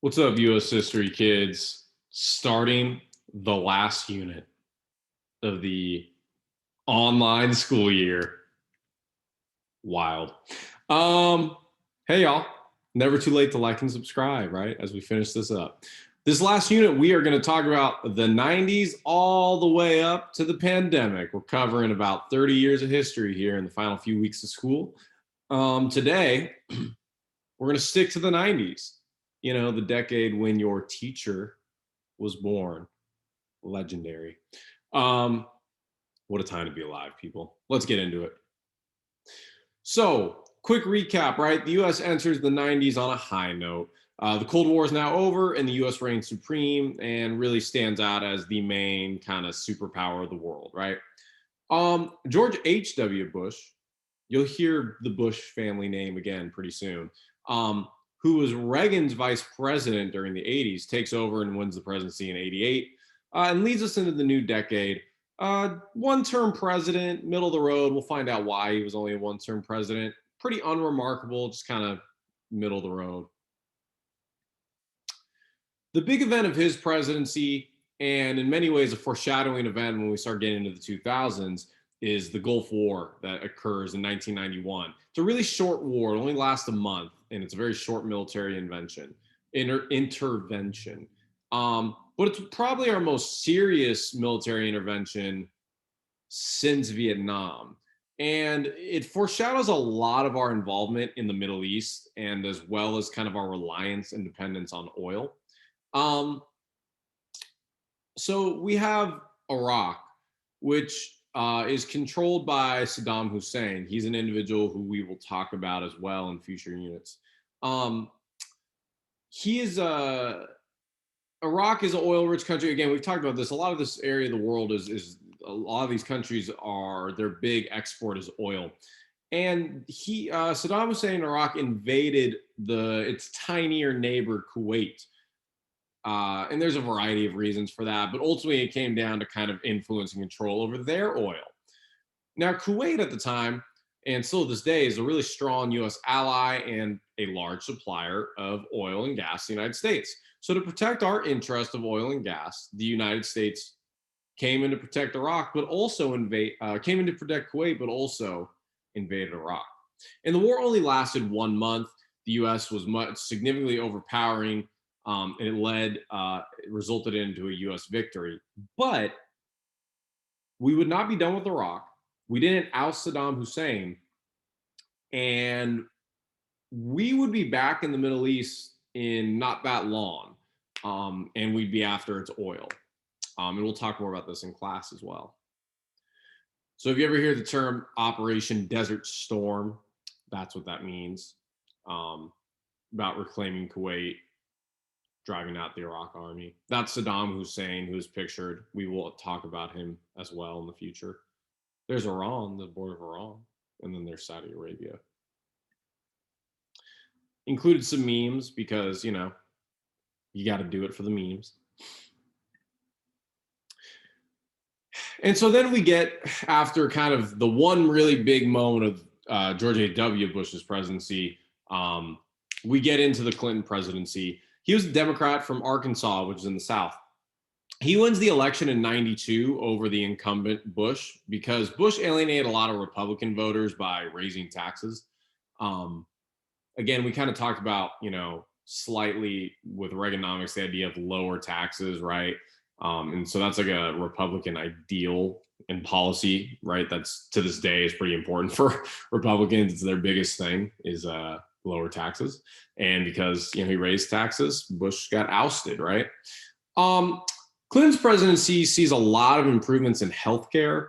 What's up, U.S. history kids? Starting the last unit of the online school year. Wild. Um, hey y'all. Never too late to like and subscribe, right? As we finish this up. This last unit, we are going to talk about the 90s all the way up to the pandemic. We're covering about 30 years of history here in the final few weeks of school. Today, we're going to stick to the 90s. You know, the decade when your teacher was born. Legendary. What a time to be alive, people. Let's get into it. So, quick recap, right? The US enters the 90s on a high note. The Cold War is now over, and the US reigns supreme and really stands out as the main kind of superpower of the world, right? George H.W. Bush, you'll hear the Bush family name again pretty soon, who was Reagan's vice president during the 80s, takes over and wins the presidency in 88, and leads us into the new decade. One-term president, middle of the road. We'll find out why he was only a one-term president. Pretty unremarkable, just kind of middle of the road. The big event of his presidency, and in many ways a foreshadowing event when we start getting into the 2000s, is the Gulf War that occurs in 1991. It's a really short war. It only lasts a month, and it's a very short military intervention. But it's probably our most serious military intervention since Vietnam. And it foreshadows a lot of our involvement in the Middle East, and as well as kind of our reliance and dependence on oil. So we have Iraq, which is controlled by Saddam Hussein. He's an individual who we will talk about as well in future units. He is Iraq is an oil-rich country. Again, we've talked about this. A lot of this area of the world is a lot of these countries are their big export is oil, and Saddam Hussein in Iraq invaded its tinier neighbor Kuwait. And there's a variety of reasons for that, but ultimately it came down to kind of influence and control over their oil. Now, Kuwait at the time, and still to this day, is a really strong U.S. ally and a large supplier of oil and gas to the United States. So to protect our interest of oil and gas, the United States came in to protect Iraq, but also came in to protect Kuwait, but also invaded Iraq. And the war only lasted 1 month. The U.S. was significantly overpowering. And it resulted into a U.S. victory. But we would not be done with Iraq. We didn't oust Saddam Hussein. And we would be back in the Middle East in not that long. And we'd be after its oil. And we'll talk more about this in class as well. So if you ever hear the term Operation Desert Storm, that's what that means. About reclaiming Kuwait, driving out the Iraq army. That's Saddam Hussein, who is pictured. We will talk about him as well in the future. There's Iran, the border of Iran, and then there's Saudi Arabia. Included some memes because, you know, you got to do it for the memes. And so then we get, after kind of the one really big moment of George H.W. Bush's presidency, we get into the Clinton presidency. He was a Democrat from Arkansas, which is in the South. He wins the election in 92 over the incumbent Bush because Bush alienated a lot of Republican voters by raising taxes. Again, we kind of talked about, you know, slightly with Reaganomics, the idea of lower taxes, right? And so that's like a Republican ideal in policy, right? That's to this day is pretty important for Republicans. It's their biggest thing is lower taxes. And because, you know, he raised taxes, Bush got ousted, right? Clinton's presidency sees a lot of improvements in healthcare,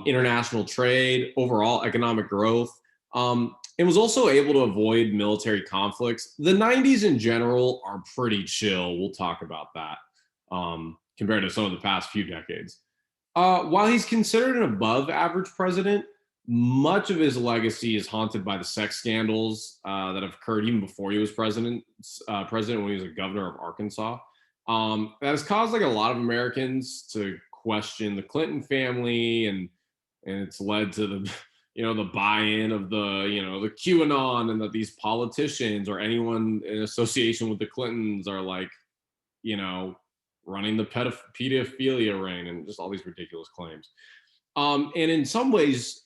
international trade, overall economic growth, and was also able to avoid military conflicts. The 90s in general are pretty chill. We'll talk about that compared to some of the past few decades. While he's considered an above average president, much of his legacy is haunted by the sex scandals that have occurred even before he was president when he was a governor of Arkansas. That has caused like a lot of Americans to question the Clinton family, and it's led to the, the buy-in of the QAnon, and that these politicians or anyone in association with the Clintons are like, you know, running the pedophilia ring and just all these ridiculous claims. And in some ways,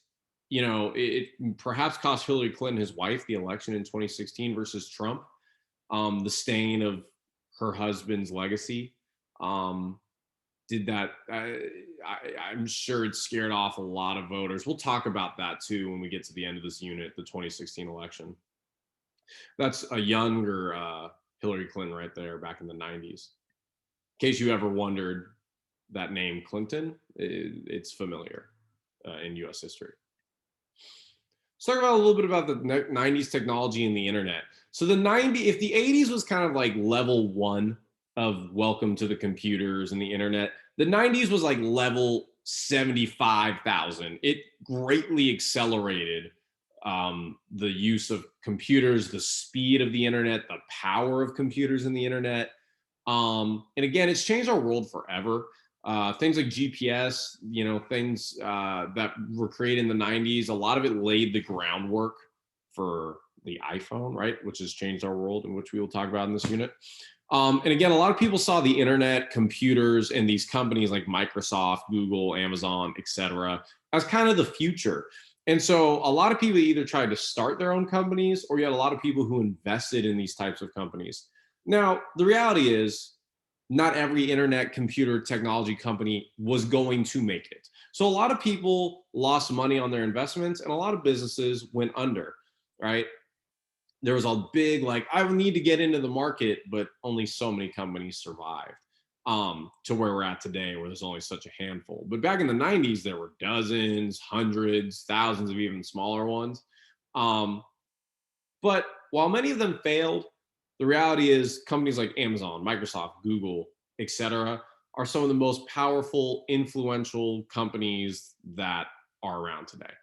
it perhaps cost Hillary Clinton, his wife, the election in 2016 versus Trump. The stain of her husband's legacy. Um, did that. I'm sure it scared off a lot of voters. We'll talk about that too when we get to the end of this unit, the 2016 election. That's a younger Hillary Clinton right there back in the 90s. In case you ever wondered, that name Clinton, it's familiar in US history. Let's talk about a little bit about the 90s technology and the internet. So if the 80s was kind of like level one of welcome to the computers and the internet, the 90s was like level 75,000. It greatly accelerated the use of computers, the speed of the internet, the power of computers and the internet. And again, it's changed our world forever. Things like GPS, things that were created in the 90s, a lot of it laid the groundwork for the iPhone, right? Which has changed our world, and which we will talk about in this unit. And again, a lot of people saw the internet, computers, and these companies like Microsoft, Google, Amazon, etc., as kind of the future. And so a lot of people either tried to start their own companies, or you had a lot of people who invested in these types of companies. Now, the reality is, not every internet computer technology company was going to make it. So a lot of people lost money on their investments, and a lot of businesses went under, right? There was a big, like, I need to get into the market, but only so many companies survived to where we're at today, where there's only such a handful. But back in the 90s, there were dozens, hundreds, thousands of even smaller ones. But while many of them failed, the reality is companies like Amazon, Microsoft, Google, etc., are some of the most powerful, influential companies that are around today.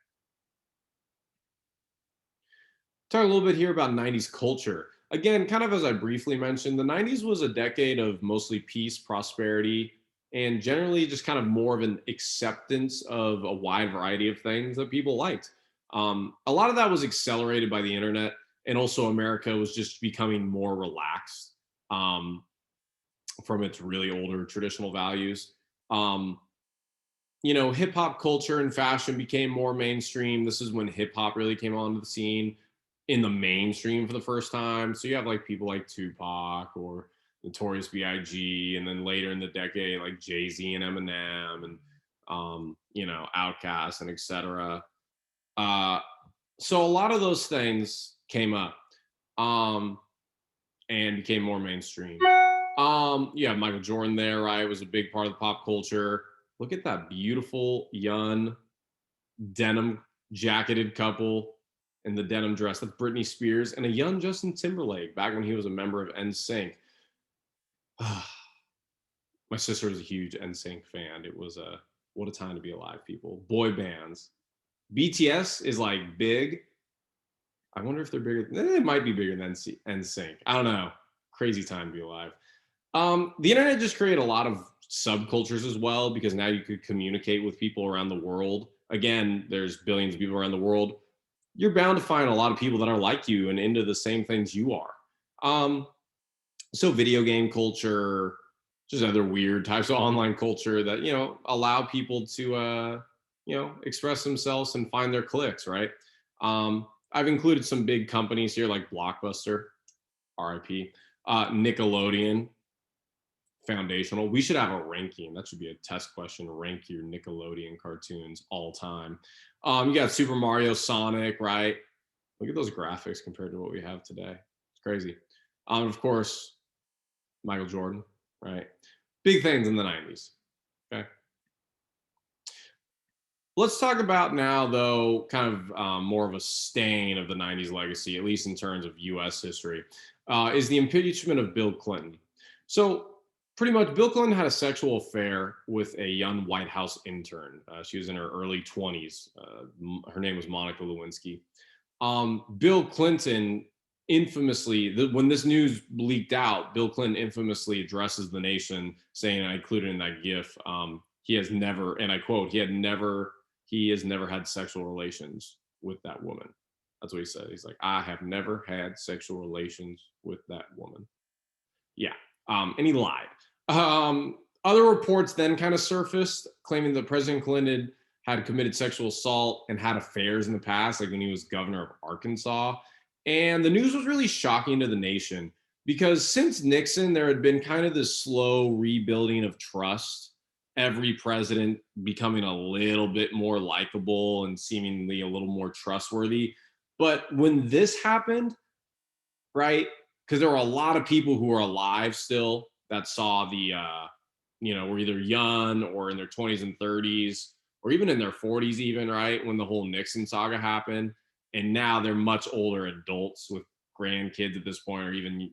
Talk a little bit here about 90s culture. Again, kind of as I briefly mentioned, the 90s was a decade of mostly peace, prosperity, and generally just kind of more of an acceptance of a wide variety of things that people liked. A lot of that was accelerated by the internet, and also America was just becoming more relaxed from its really older traditional values. Hip hop culture and fashion became more mainstream. This is when hip hop really came onto the scene in the mainstream for the first time. So you have like people like Tupac or Notorious B.I.G., and then later in the decade, like Jay-Z and Eminem and Outkast and etc. So a lot of those things came up and became more mainstream. Yeah, Michael Jordan there, right, was a big part of the pop culture. Look at that beautiful young denim jacketed couple in the denim dress. That's Britney Spears and a young Justin Timberlake back when he was a member of NSYNC. My sister was a huge NSYNC fan. It was what a time to be alive, people. Boy bands. BTS is like big. I wonder if they're bigger. It might be bigger than NSYNC. I don't know. Crazy time to be alive. The internet just created a lot of subcultures as well, because now you could communicate with people around the world. Again, there's billions of people around the world. You're bound to find a lot of people that are like you and into the same things you are. So video game culture, just other weird types of online culture that, allow people to, express themselves and find their clicks, right? I've included some big companies here like Blockbuster, RIP, Nickelodeon, foundational. We should have a ranking. That should be a test question. Rank your Nickelodeon cartoons all time. You got Super Mario, Sonic, right? Look at those graphics compared to what we have today. It's crazy. Of course, Michael Jordan, right? Big things in the 90s. Okay. Let's talk about now, though, kind of more of a stain of the 90s legacy, at least in terms of US history, is the impeachment of Bill Clinton. So pretty much Bill Clinton had a sexual affair with a young White House intern. She was in her early 20s. Her name was Monica Lewinsky. Bill Clinton infamously, when this news leaked out, Bill Clinton infamously addresses the nation saying, I included in that GIF, he has never, and I quote, he has never had sexual relations with that woman. That's what he said. He's like, I have never had sexual relations with that woman. Yeah. And he lied. Other reports then kind of surfaced claiming that President Clinton had committed sexual assault and had affairs in the past, like when he was governor of Arkansas. And the news was really shocking to the nation because since Nixon, there had been kind of this slow rebuilding of trust. Every president becoming a little bit more likable and seemingly a little more trustworthy. But when this happened, right? Because there were a lot of people who are alive still that saw were either young or in their 20s and 30s, or even in their 40s, even, right? When the whole Nixon saga happened. And now they're much older adults with grandkids at this point, or even,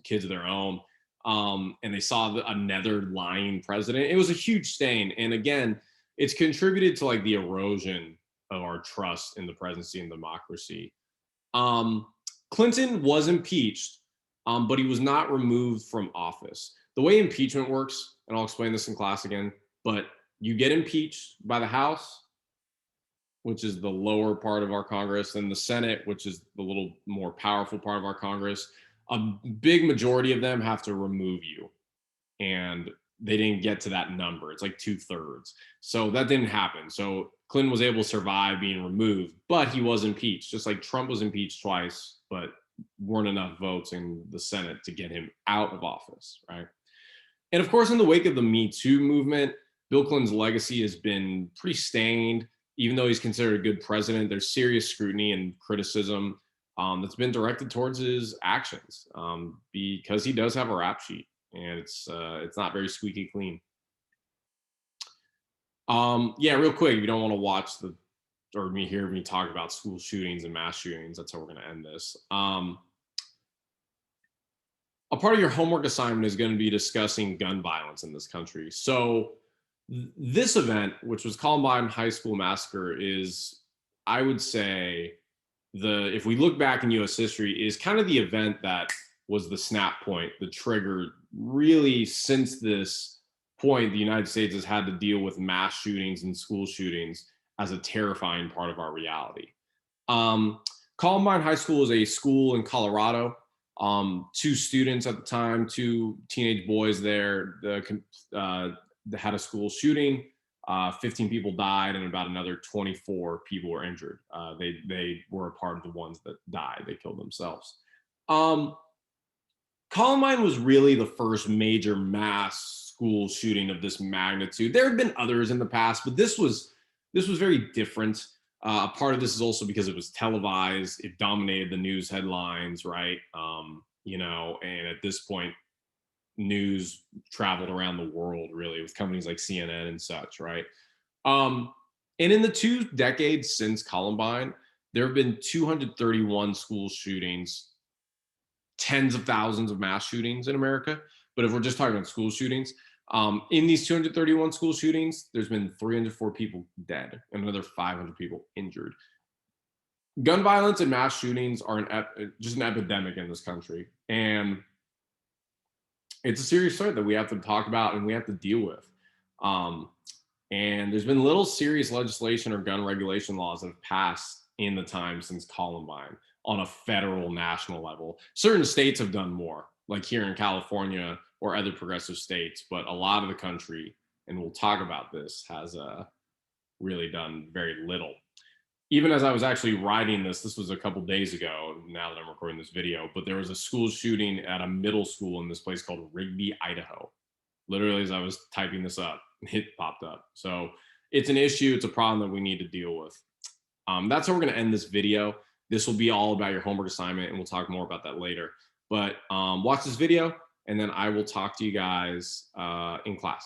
kids of their own. And they saw another lying president. It was a huge stain. And again, it's contributed to like the erosion of our trust in the presidency and democracy. Clinton was impeached, but he was not removed from office. The way impeachment works, and I'll explain this in class again, but you get impeached by the House, which is the lower part of our Congress, and the Senate, which is the little more powerful part of our Congress. A big majority of them have to remove you. And they didn't get to that number. It's like 2/3. So that didn't happen. So Clinton was able to survive being removed, but he was impeached, just like Trump was impeached twice, but weren't enough votes in the Senate to get him out of office, right? And of course, in the wake of the Me Too movement, Bill Clinton's legacy has been pretty stained. Even though he's considered a good president, there's serious scrutiny and criticism that's been directed towards his actions because he does have a rap sheet, and it's not very squeaky clean. Yeah, real quick, if you don't want to watch hear me talk about school shootings and mass shootings, that's how we're going to end this. A part of your homework assignment is going to be discussing gun violence in this country. So this event, which was Columbine High School Massacre, is, I would say, if we look back in U.S. history, is kind of the event that was the snap point, the trigger. Really, since this point, the United States has had to deal with mass shootings and school shootings as a terrifying part of our reality. Columbine High School is a school in Colorado. Two students at the time, two teenage boys there, had a school shooting. 15 people died and about another 24 people were injured. They were a part of the ones that died. They killed themselves. Columbine was really the first major mass school shooting of this magnitude. There have been others in the past, but this was very different. A part of this is also because it was televised. It dominated the news headlines, right? And at this point, news traveled around the world, really, with companies like CNN and such, right? And in the 2 decades since Columbine, there have been 231 school shootings, tens of thousands of mass shootings in America. But if we're just talking about school shootings, in these 231 school shootings, there's been 304 people dead and another 500 people injured. Gun violence and mass shootings are just an epidemic in this country. And it's a serious threat that we have to talk about and we have to deal with. And there's been little serious legislation or gun regulation laws that have passed in the time since Columbine on a federal, national level. Certain states have done more, like here in California or other progressive states, but a lot of the country, and we'll talk about this, has really done very little. Even as I was actually writing this was a couple days ago, now that I'm recording this video, but there was a school shooting at a middle school in this place called Rigby, Idaho. Literally, as I was typing this up, it popped up. So it's an issue. It's a problem that we need to deal with. That's how we're going to end this video. This will be all about your homework assignment, and we'll talk more about that later. But watch this video, and then I will talk to you guys in class.